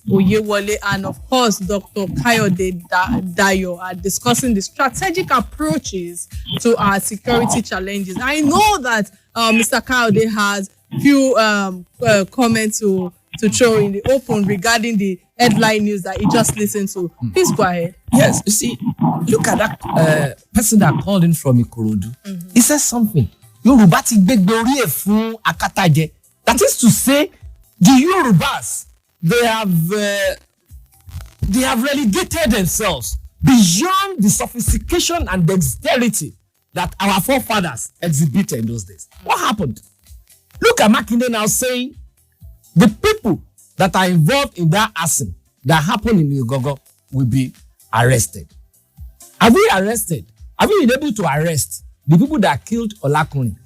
Oyewole and of course Dr. Kayode Dayo are discussing the strategic approaches to our security challenges. I know that Mr. Kayode has few comments to throw in the open regarding the headline news that he just listened to. Please go ahead. Yes, you see, look at that person that called in from Ikorodu. He says something. Yoruba ti gbegbe ori e fun akataje. That is to say, the Yorubas, they have relegated themselves beyond the sophistication and dexterity that our forefathers exhibited in those days. What happened? Look at Makinde now saying the people that are involved in that arson that happened in Igogo will be arrested. Have we arrested? Have we been able to arrest the people that killed Olakunrin?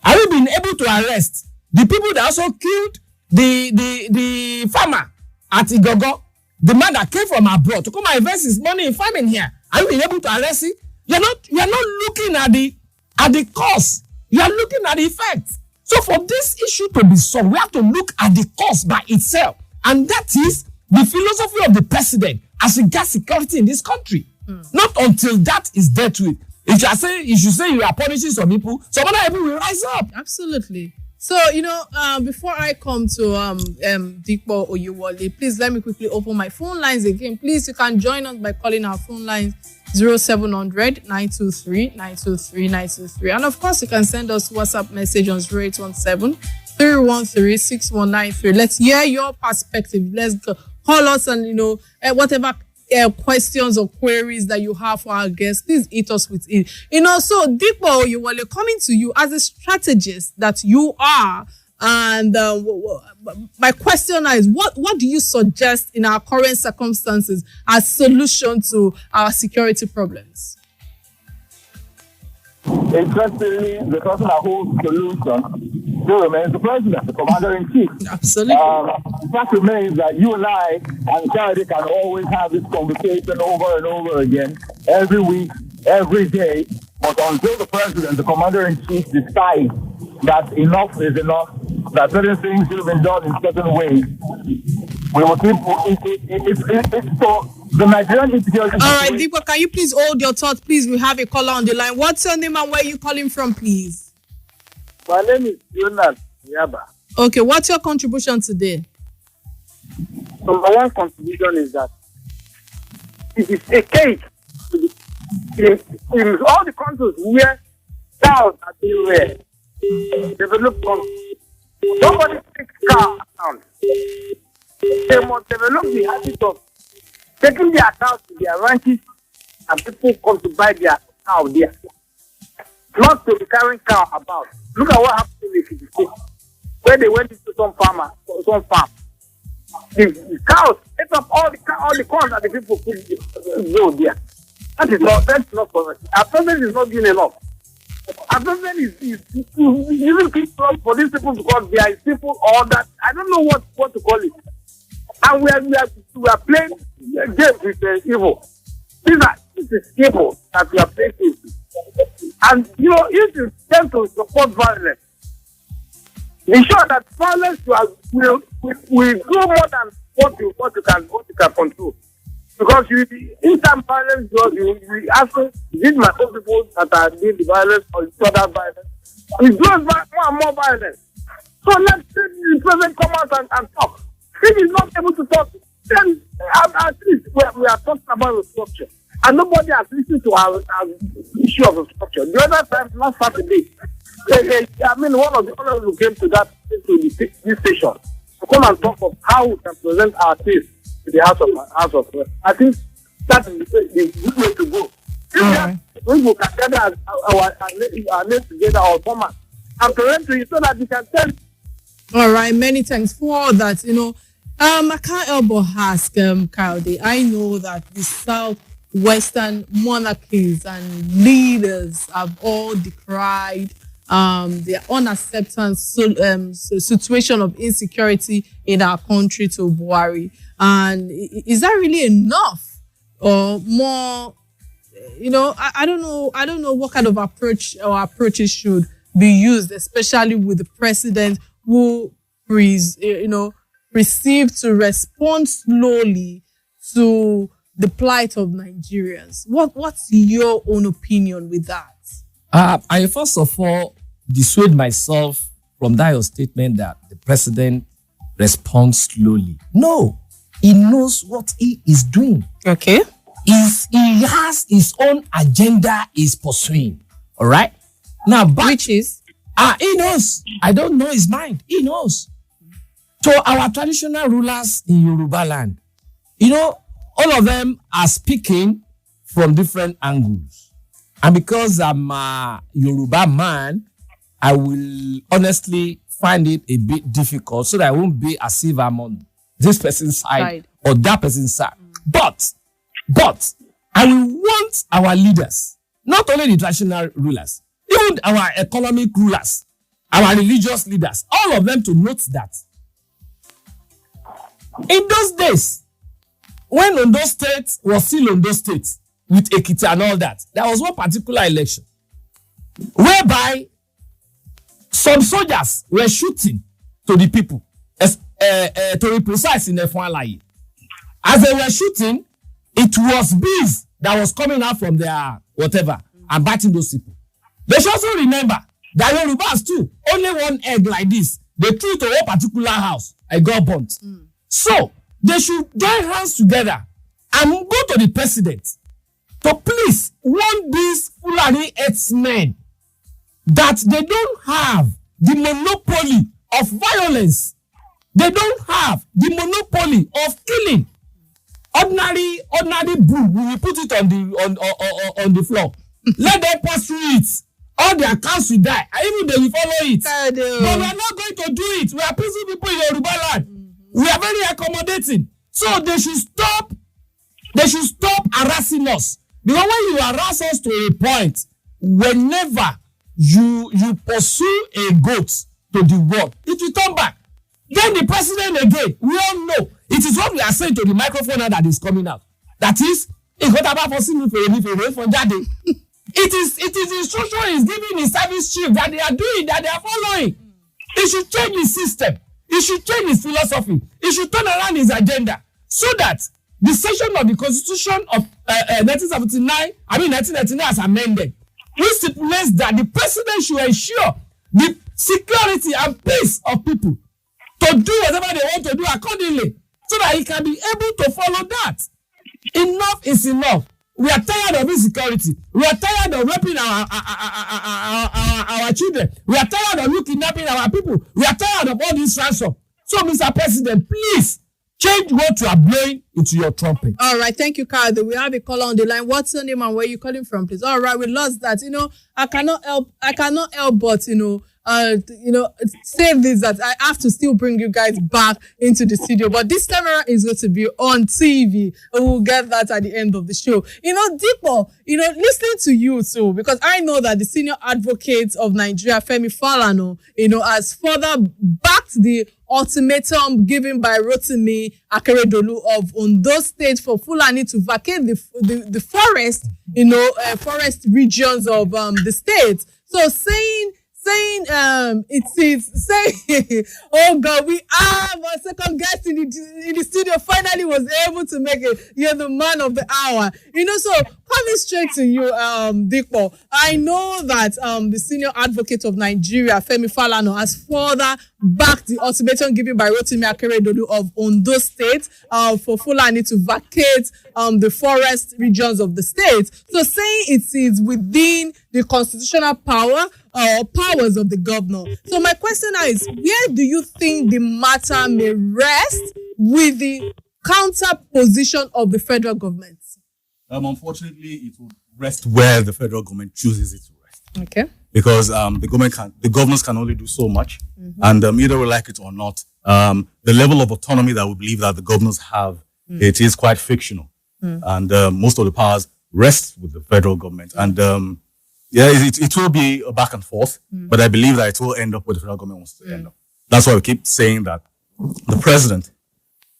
Have we been able to arrest the people that also killed the farmer at Igogo, the man that came from abroad to come and invest his money in farming here? Have you been able to arrest it? You are not looking at the cause. You are looking at the effect. So for this issue to be solved, we have to look at the cause by itself. And that is the philosophy of the president as regards security in this country. Not until that is dealt with. If you should say you are punishing some people, some other people will rise up. Absolutely. So, before I come to Dipo Oyewole, please let me quickly open my phone lines again. Please, you can join us by calling our phone lines 0700 923 923 923. And of course, you can send us WhatsApp message on 0817 313 6193. Let's hear your perspective. Let's go. Call us and, whatever questions or queries that you have for our guests, please hit us with it. So Dipo Oyewole, coming to you as a strategist that you are, and my question is, what do you suggest in our current circumstances as solution to our security problems? Interestingly, the person that holds the solution still remains the president, the commander-in-chief. Absolutely. The fact remains that you and I and Kike can always have this conversation over and over again, every week, every day, but until the president, the commander-in-chief, decides that enough is enough, that certain things should have been done in certain ways, we will keep it's so the Nigerian insecurity. All right, Dipo, can you please hold your thought, please? We have a caller on the line. What's your name and where are you calling from, please? My name is Jonas Yaba. Okay, what's your contribution today? So my one contribution is that it is a case in all the countries where cows are being reared. Develop countries. Nobody takes cow account. They must develop the habit of taking their cows to their ranches and people come to buy their cow there. Not to be carrying cow about. Look at what happened in the state, where they went into some farm. The cows ate up all the corn that the people could grow there. That's not correct. Our president is not doing enough. Our president is using people for these people because they are people or that I don't know what to call it. And we are playing games with evil. This is evil that we are playing with. And if you tend to support violence, ensure that violence will do more than what you can control. Because instant violence, you actually these my own people that are doing the violence or other violence. It grows more and more violence. So let the president come out and talk. If he's not able to talk, then at least we are talking about the structure. And nobody has listened to our issue of the structure. The other time, last Saturday, one of the others who came to this station to come and talk of how we can present our case to the House of I think that is the good way to go. If we can gather our names together or come and present to you so that we can tell. All right, many thanks for that. I can't help but ask, Kayode. I know that the Southwestern monarchies and leaders have all decried the unacceptable situation of insecurity in our country to Buhari. And is that really enough or more? I don't know what kind of approach or approaches should be used, especially with the president who perceived to respond slowly to the plight of Nigerians. What's your own opinion with that? I first of all dissuade myself from that your statement that the president responds slowly. No, he knows what he is doing. Okay. He has his own agenda he's pursuing. All right. Now, which is? He knows. I don't know his mind. He knows. So our traditional rulers in Yoruba land, all of them are speaking from different angles. And because I'm a Yoruba man, I will honestly find it a bit difficult so that I won't be as if I'm on this person's side or that person's side. But I will want our leaders, not only the traditional rulers, even our economic rulers, our religious leaders, all of them to note that in those days, when Ondo State was still Ondo State with Ekiti and all that, there was one particular election whereby some soldiers were shooting to the people, to be precise in F1. As they were shooting, it was bees that was coming out from their whatever and biting those people. They should also remember that Yorubas too, only one egg like this, they threw to one particular house, I got burnt. So they should join hands together and go to the president to please warn these Fulani herdsmen that they don't have the monopoly of violence. They don't have the monopoly of killing. Ordinary broom, we will put it on the floor. Let them pass through it. All their cows will die. And even they will follow it. But we are not going to do it. We are peaceful people in Yoruba land. We are very accommodating. So they should stop harassing us. Because when you harass us to a point, whenever you pursue a goat to the world, it will turn back. Then the president again, we all know. It is what we are saying to the microphone now that is coming out. That is, it is the instruction is giving his service chief that they are doing, that they are following. He should change his system. He should change his philosophy. He should turn around his agenda so that the section of the Constitution of 1999 as amended, which stipulates that the president should ensure the security and peace of people to do whatever they want to do accordingly, so that he can be able to follow that. Enough is enough. We are tired of insecurity. We are tired of raping our children. We are tired of you kidnapping our people. We are tired of all this ransom. So, Mr. President, please change what you are blowing into your trumpet. All right, thank you, Carl. We have a caller on the line. What's your name and where are you calling from, please? All right, we lost that. I cannot help but say this, that I have to still bring you guys back into the studio, but this camera is going to be on TV, and we'll get that at the end of the show. Dipo, listening to you too, because I know that the senior advocate of Nigeria, Femi Falana, has further backed the ultimatum given by Rotimi Akeredolu of Ondo State for Fulani to vacate the forest, forest regions of the state. So saying, oh God, we have our second guest in the studio. Finally was able to make it. You're the man of the hour. So coming straight to you, Dipo. I know that the senior advocate of Nigeria, Femi Falana, has further backed the ultimatum given by Rotimi Akeredolu of Ondo State for Fulani to vacate the forest regions of the state. So saying it is within the constitutional power or powers of the governor. So my question now is, where do you think the matter may rest with the counter position of the federal government? Unfortunately, it will rest where the federal government chooses it to rest. Okay. Because the governors can only do so much, and either we like it or not, the level of autonomy that we believe that the governors have, it is quite fictional, and most of the powers rest with the federal government, and it will be a back and forth, but I believe that it will end up where the federal government wants to end up. That's why we keep saying that the President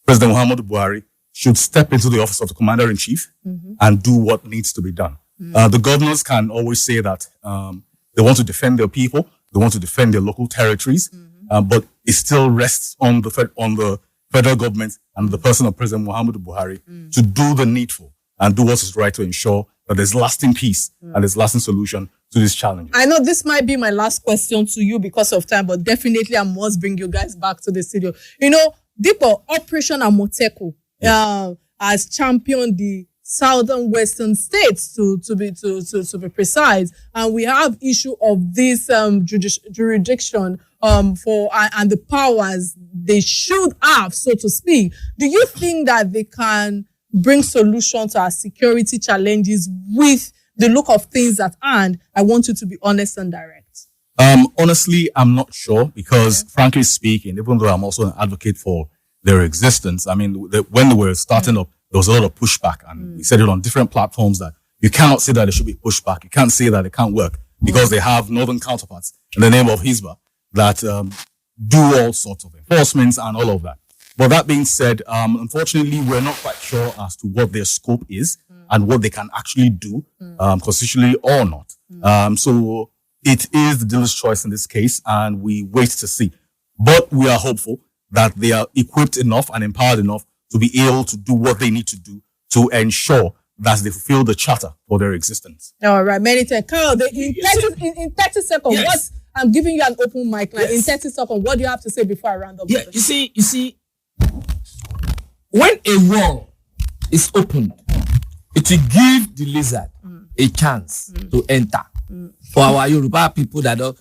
Muhammadu Buhari, should step into the office of the Commander-in-Chief and do what needs to be done. The governors can always say that they want to defend their people, they want to defend their local territories, but it still rests on the federal government and the person of President Muhammadu Buhari to do the needful and do what is right to ensure that there's lasting peace and there's lasting solution to this challenge. I know this might be my last question to you because of time, but definitely I must bring you guys back to the studio. You know, Dipo, Operation Amotekun has championed the southern western states to be precise, and we have issue of this jurisdiction for and the powers they should have, so to speak. Do you think that they can bring solution to our security challenges with the look of things at hand? I want you to be honest and direct. Honestly, I'm not sure because, frankly speaking, even though I'm also an advocate for their existence, I mean, when they were starting up, there was a lot of pushback, and we said it on different platforms that you cannot say that there should be pushback. You can't say that it can't work because they have northern counterparts in the name of Hizbah that do all sorts of enforcements and all of that. But that being said, unfortunately, we're not quite sure as to what their scope is and what they can actually do, constitutionally or not. So it is the dealer's choice in this case, and we wait to see. But we are hopeful that they are equipped enough and empowered enough to be able to do what they need to do to ensure that they fulfill the charter for their existence. All right, many thanks. Carl, in 30 seconds, yes. I'm giving you an open mic now. Yes. In 30 seconds, what do you have to say before I round up? Yeah, you see, when a wall is opened, it will give the lizard a chance to enter. For our Yoruba people that don't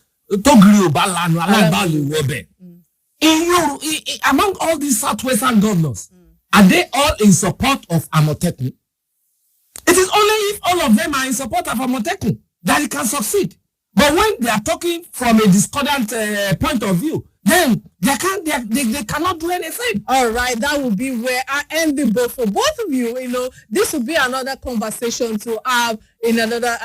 among all these southwestern governors, are they all in support of Amotekun? It is only if all of them are in support of Amotekun that it can succeed. But when they are talking from a discordant point of view, then they cannot do anything. All right, that will be where I end the book for both of you. You know, this will be another conversation to have in another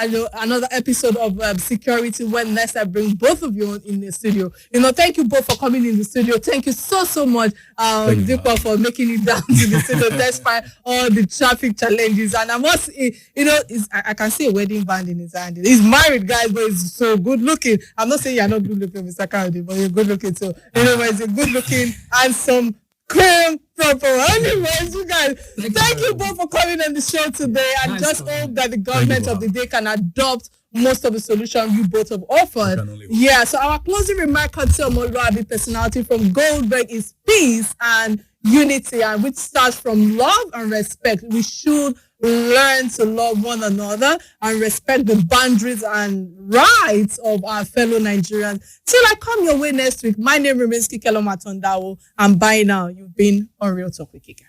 episode of security when next I bring both of you in the studio. You know, thank you both for coming in the studio. Thank you so much, Dipo, for making it down to the studio despite all the traffic challenges. And I must, you know, I can see a wedding band in his hand. He's married, guys, but he's so good looking. I'm not saying you're not good looking, Mr. Kennedy, but you're good looking too. Anyways, a good looking, handsome, cream, proper. Anyways, you guys, thank you both for coming on the show today. And nice just hope that the government of the day can adopt most of the solution you both have offered. Yeah, so our closing remark, Omoluabi personality from Goldberg, is peace and unity, and which starts from love and respect. We should learn to love one another and respect the boundaries and rights of our fellow Nigerians. Till I come your way next week, my name remains Kike. And by now, you've been on Real Talk with Kike.